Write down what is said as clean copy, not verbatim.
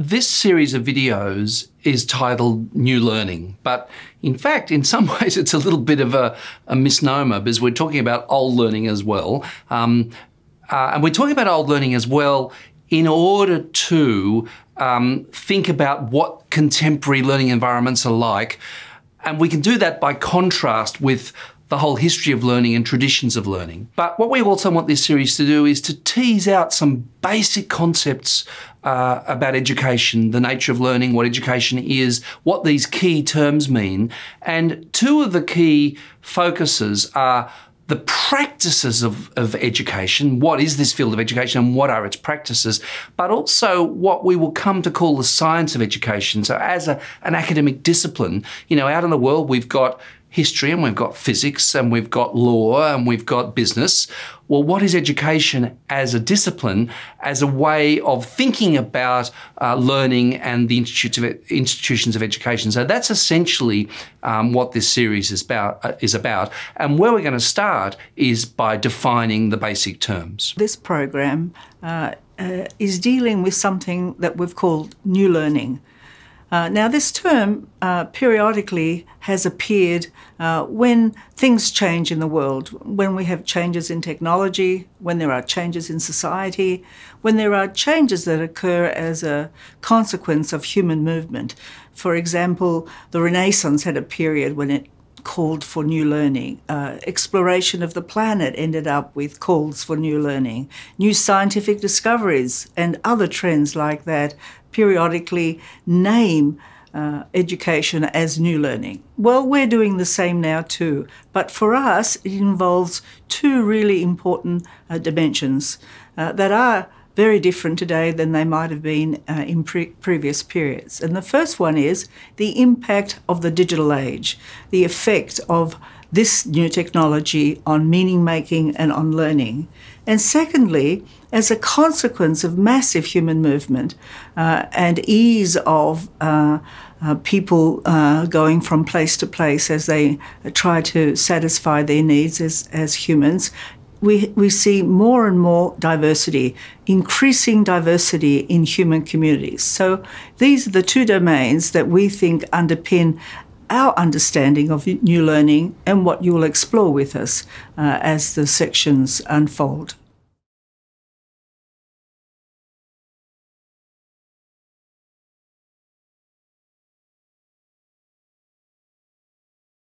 This series of videos is titled New Learning, but in fact, in some ways, it's a little bit of a misnomer because we're talking about old learning as well. And we're talking about old learning as well in order to think about what contemporary learning environments are like. And we can do that by contrast with the whole history of learning and traditions of learning. But what we also want this series to do is to tease out some basic concepts about education, the nature of learning, what education is, what these key terms mean. And two of the key focuses are the practices of education. What is this field of education and what are its practices? But also what we will come to call the science of education. So as an academic discipline, you know, out in the world, we've got history and we've got physics and we've got law and we've got business. Well, what is education as a discipline, as a way of thinking about learning and the institutions of education? So that's essentially what this series is about. And where we're going to start is by defining the basic terms. This program is dealing with something that we've called new learning. Now, this term periodically has appeared when things change in the world, when we have changes in technology, when there are changes in society, when there are changes that occur as a consequence of human movement. For example, the Renaissance had a period when it called for new learning. Exploration of the planet ended up with calls for new learning. New scientific discoveries and other trends like that periodically name education as new learning. Well, we're doing the same now too, but for us it involves two really important dimensions that are very different today than they might have been in previous periods. And the first one is the impact of the digital age, the effect of this new technology on meaning making and on learning. And secondly, as a consequence of massive human movement and ease of people going from place to place as they try to satisfy their needs as humans, we see more and more diversity, increasing diversity in human communities. So these are the two domains that we think underpin our understanding of new learning and what you will explore with us as the sections unfold.